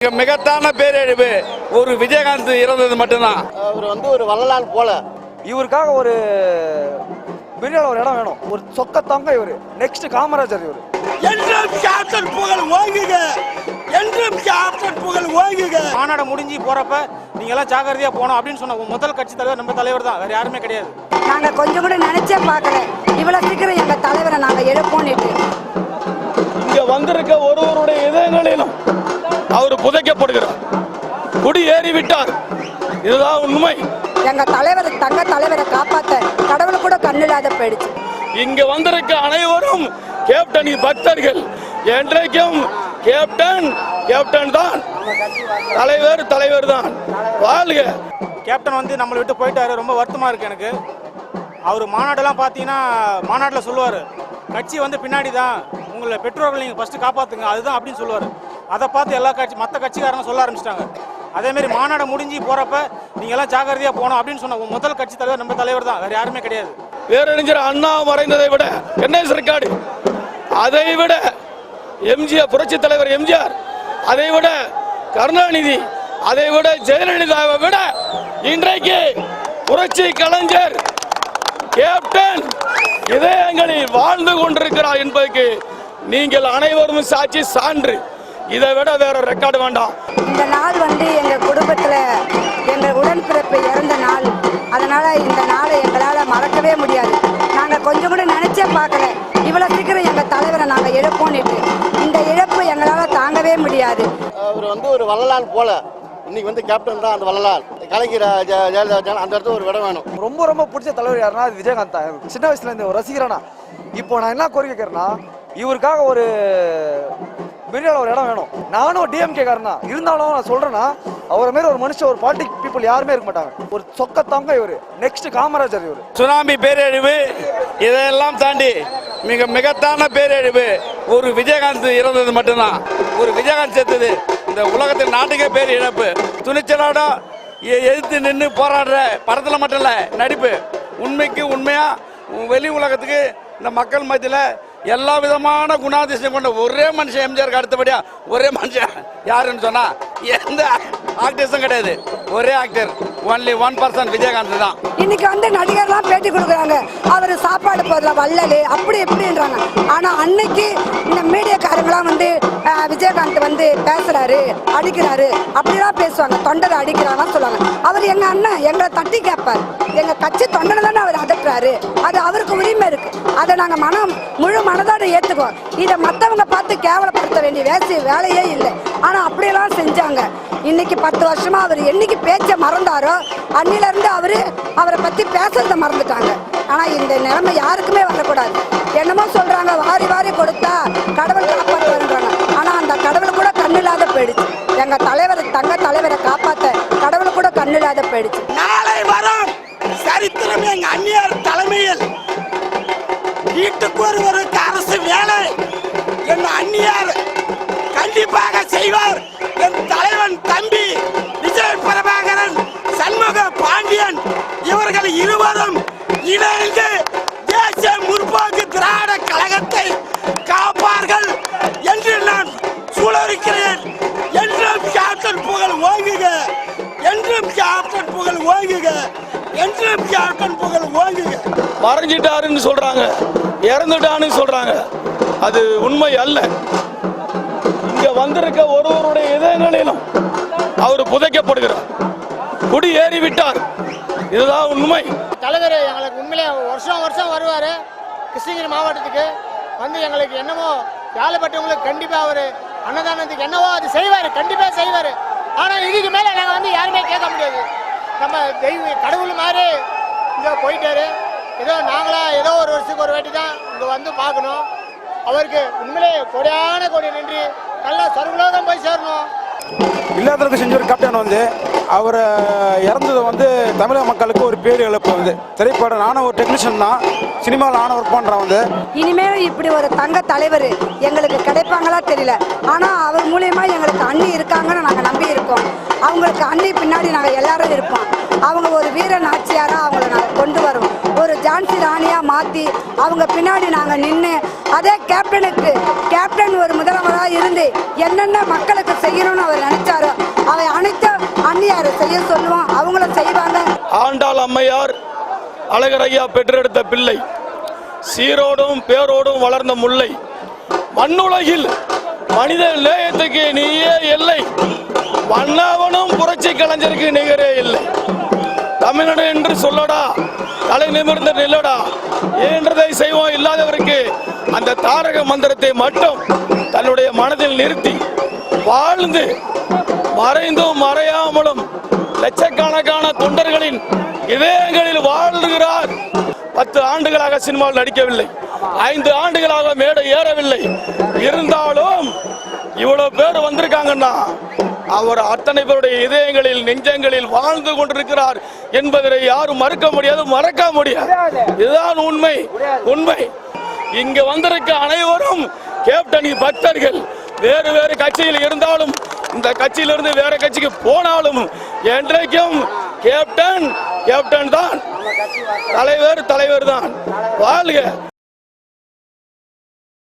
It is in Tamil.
மிகத்தான பேரழிவு ஒரு விஜயகாந்த் இறந்தது மட்டும்தான். அவர் ஒரு வள்ளலான் போல. இவருக்காக ஒரு பெரிய ஒரு இடம் வேணும். ஒரு சொக்கத்தாங்க இவரு. நெக்ஸ்ட் காமராஜர் இவரு. என்றும் கேப்டன் புகழ் ஓங்குக, என்றும் கேப்டன் புகழ் ஓங்குக. மாநாடு முடிஞ்சு போறப்ப நீங்க எல்லாம் ஜாக்கிரதையா போனோம் அப்படின்னு சொன்ன முதல் கட்சி தலைவர் நம்ம தலைவர் தான், வேற யாருமே கிடையாது. நாங்க கொஞ்சம் கூட நினைச்சே பார்க்கல இவ்வளவு சீக்கிரம் எங்க தலைவரை நாங்க எழுப்போம்னுட்டு. இங்க வந்திருக்க ஒருவருடைய இதயங்களிலும் அவர் புதைக்கப்படுகிறார், குடியேறி விட்டார். இதுதான் உண்மை. எங்க தலைவர் தங்க தலைவரை காப்பாத்த கடவுள் கூட கண்ணில்லாத போயிடுச்சு. இங்க வந்திருக்க அனைவரும் கேப்டனின் பக்தர்கள். என்றைக்கும் கேப்டன் கேப்டன் தான், தலைவர் தலைவர் தான். வாழ்க. கேப்டன் வந்து நம்மளை விட்டு போயிட்டாரு, ரொம்ப வருத்தமா இருக்கு எனக்கு. அவர் மாநாடுலாம் பார்த்தீங்கன்னா மாநாட்டில் சொல்லுவார், கட்சி வந்து பின்னாடி தான், உங்களை பெற்றோர்கள் நீங்கள் ஃபஸ்ட்டு காப்பாற்றுங்க அதுதான் அப்படின்னு சொல்லுவார். அதை பார்த்து எல்லா மற்ற கட்சிக்காரங்க சொல்ல ஆரம்பிச்சிட்டாங்க. அதேமாரி மாநாடு முடிஞ்சு போகிறப்ப நீங்கள் எல்லாம் ஜாக்கிரதையாக போகணும் அப்படின்னு சொன்ன முதல் கட்சி தலைவர் நம்ம தலைவர் தான், வேறு யாருமே கிடையாது. பேரறிஞர் அண்ணா மறைந்ததை விட என்எஸ் ரெக்கார்டு, அதை விட எம்ஜிஆர், புரட்சி தலைவர் எம்ஜிஆர், அதை விட கருணாநிதி, அதை விட ஜெயலலிதாவை விட இன்றைக்கு புரட்சி கலைஞர் கேப்டன் இதயங்களில் வாழ்ந்து கொண்டிருக்கிறார் என்பதற்கு நீங்கள் அனைவரும் சாட்சி, சான்று. இதை விட வேற ரெக்கார்டு வேண்டாம். இந்த நாள் வந்து எங்க குடும்பத்துல எங்க உடன்பிறப்பு இறந்த நாள். அதனால இந்த நாளை எங்களால மறக்கவே முடியாது. நாங்க கொஞ்சம் கூட நினைச்சே பார்க்கல இவ்வளவு சீக்கிரம் எங்க தலைவரை நாங்க எழுப்போம்னுட்டு. இந்த இழப்பு எங்களால தாங்கவே முடியாது. அவர் ஒரு வள்ளலான் போல. இன்னைக்கு வந்து கேப்டன் தான் அந்த வள்ளலான். கலைஞர் ஜெயலலிதா அந்த இடத்துல ஒரு இடம் வேணும். ரொம்ப ரொம்ப பிடிச்ச தலைவர் யாருன்னா அது விஜயகாந்த் தான். சின்ன வயசுல இருந்து ஒரு ரசிகரானா. இப்போ நான் என்ன கோரிக்கை கேட்கறேன்னா, இவருக்காக ஒரு பெரிய ஒரு இடம் வேணும். நானும் டிஎம்கே காரன் தான், இருந்தாலும் நான் சொல்றேன்னா அவரை மாரி ஒரு மனுஷன், ஒரு பாலிட்டிக் பீப்புள் யாருமே இருக்க மாட்டாங்க. ஒரு சொக்கத்தாங்க இவரு. நெக்ஸ்ட் காமராஜர் இவரு. சுனாமி பேரழிவு இதெல்லாம் தாண்டி மிகத்தான பேரழிவு ஒரு விஜயகாந்த் இறந்தது மட்டும்தான். ஒரு விஜயகாந்த் செத்தது இந்த உலகத்தில் நாட்டுக்கே பேர் இழப்பு. துணிச்சலோட எதிர்த்து நின்று போராடுற படத்தில் மட்டும் இல்லை, நடிப்பு உண்மைக்கு உண்மையா வெளி உலகத்துக்கு இந்த மக்கள் மத்தியில் எல்லா விதமான குணாதிசயம் கொண்ட ஒரே மனுஷன் எம்ஜிஆருக்கு அடுத்தபடியா ஒரே மனுஷன் யாருன்னு சொன்னா எந்த ஆக்டர்ஸும் கிடையாது. ஒரே ஆக்டர், ஒன்லி 1% விஜயகாந்த் தான். இன்னைக்கு வந்து நடிகர்லாம் பேட்டி கொடுக்குறாங்க, அவர் சாப்பாடு போதில் வள்ளல் அப்படி எப்படின்றாங்க. ஆனா அன்னைக்கு இந்த மீடியாக்காரங்களாம் வந்து விஜயகாந்த் வந்து பேசுறாரு, அடிக்கிறாரு அப்படிலாம் பேசுவாங்க. தொண்டரை அடிக்கிறாங்கன்னு சொல்லுவாங்க. அவர் எங்க அண்ணன், எங்களை தட்டி கேட்பார். எங்க கட்சி தொண்டனை தானே அவர் அதட்டுறாரு, அது அவருக்கு உரிமை இருக்கு. அதை நாங்க முழு மனதோட ஏத்துக்குவோம். இதை மற்றவங்க பார்த்து கேவலப்படுத்த வேண்டிய வேலையே இல்லை. ஆனா அப்படியெல்லாம் செஞ்சாங்க. இன்னைக்கு 10 வருஷமா அவர் என்னைக்கு பேச்ச மறந்தாரோ அன்னில இருந்து அவரை பத்தி பேசுறத மறந்துட்டாங்க. ஆனா இந்த நிலைமை யாருக்குமே வரக்கூடாது. என்னமோ சொல்றாங்க, வாரி வாரி கொடுத்தா கடவுள் காப்பாற்றுவாங்க. ஆனா அந்த கடவுள் கூட கண்ணில்லாத போயிடுச்சு. எங்க தலைவர் தங்க தலைவரை காப்பாத்த கடவுள் கூட கண்ணில்லாத போயிடுச்சு. நாளை வரும் சரித்திரம் எங்க அந்நியார் தலைமையில் வீட்டுக்கு ஒரு அரசு வேலை என் அந்நியார் கண்டிப்பாக செய்வார். என் தலைவன் தம்பி விஜய் பிரபாகரன், சண்முக பாண்டியன் இவர்கள் இருவரும் இணைந்து தேசிய முற்போக்கு திராவிட கழகத்தை காப்பார்கள் என்று நான் சூழலிக்கிறேன். என்றும் கேப்டன் புகழ் ஓங்குக, என்றும் கேப்டன் புகழ் ஓங்குக, என்றும் கேப்டன் புகழ் ஓங்குக. மறைஞ்சிட்டாருன்னு சொல்றாங்க, இறந்துட்டான்னு சொல்றாங்க. அது உண்மை அல்ல. இங்க வந்திருக்க ஒருவருடைய இதயங்களிலும் அவர் புதைக்கப்படுகிறார், குடியேறி விட்டார். இதுதான் உண்மை. தலைவர் எங்களுக்கு உண்மையிலே வருஷம் வருஷம் வருவார் கிருஷ்ணகிரி மாவட்டத்துக்கு வந்து. எங்களுக்கு என்னமோ வேலைப்பட்டவங்களுக்கு கண்டிப்பாக அவர் அன்னதானத்துக்கு என்னவோ அது செய்வார், கண்டிப்பாக செய்வார். ஆனால் இதுக்கு மேலே நாங்கள் வந்து யாருமே கேட்க முடியாது. நம்ம கடவுள் மாதிரி இங்கே போயிட்டாரு. ஏதோ நாங்களா ஏதோ ஒரு வருஷத்துக்கு ஒரு வாட்டி தான் இங்கே வந்து பார்க்கணும். அவருக்கு உண்மையிலே கொடியான கொடி நன்றி. நல்லா சர்வலோகம் போய் சேரணும். இல்லாதவருக்கு செஞ்ச ஒரு கேப்டன் வந்து அவர் இறந்தது வந்து தமிழக மக்களுக்கு ஒரு பேர் இழப்பு வந்து. திரைப்படம் நானும் ஒரு டெக்னீஷியன் தான், சினிமாவில் நானும் ஒர்க் பண்ணுறேன் வந்து. இனிமேல் இப்படி ஒரு தங்க தலைவர் எங்களுக்கு கிடைப்பாங்களா தெரியல. ஆனால் அவர் மூலியமா எங்களுக்கு அண்ணி இருக்காங்கன்னு நாங்கள் நம்பி இருக்கோம். அவங்களுக்கு அண்ணி பின்னாடி நாங்கள் எல்லாரும் இருப்போம். அவங்க ஒரு வீர நாச்சியாராக அவங்கள நாங்கள் கொண்டு வரோம். ஒரு ஜான்சி ராணியாக மாற்றி அவங்க பின்னாடி நாங்கள் நின்று அதே கேப்டன் ஒரு முதல்வராக இருந்து என்னென்ன மக்களுக்கு செய்யணும்னு அவர் நினைச்சாரோ அவை அனைத்தும் அந்நியாரை செய்ய சொல்லுவோம், அவங்களும் செய்வாங்க. ஆண்டாள் அம்மையார் அழகரையா பெற்றெடுத்த பிள்ளை, சீரோடும் பேரோடும் வளர்ந்த முல்லை, மண்ணுலகில் மனித நேயத்துக்கு நீயே இல்லை, மன்னவனும் புரட்சி கலைஞருக்கு நிகரே இல்லை. தமிழ்நாடு என்று சொல்லடா, தலை நிமிர்ந்து நில்லடா, என்றதை செய்வோம் இல்லாதவருக்கு அந்த தாரக மந்திரத்தை மட்டும் தன்னுடைய மனதில் நிறுத்தி வாழ்ந்து மறைந்தும் மறையாமலும் லட்சக்கணக்கான தொண்டர்களின் இதயங்களில் வாழ்கிறார். 10 ஆண்டுகளாக சினிமாவில் நடிக்கவில்லை, 5 ஆண்டுகளாக மேடை ஏறவில்லை. இருந்தாலும் இவ்வளவு பேர் வந்திருக்காங்கன்னா அவர் அத்தனை பேருடைய இதயங்களில் நெஞ்சங்களில் வாழ்ந்து கொண்டிருக்கிறார் என்பதை யாரும் மறுக்க முடியாது, மறக்க முடியாது. இதுதான் உண்மை. இங்க வந்திருக்க அனைவரும் கேப்டனி பக்தர்கள். வேறு வேறு கட்சியில் இருந்தாலும், இந்த கட்சியிலிருந்து வேற கட்சிக்கு போனாலும் என்றைக்கும் கேப்டன் தான், தலைவர் தான். வாழ்க.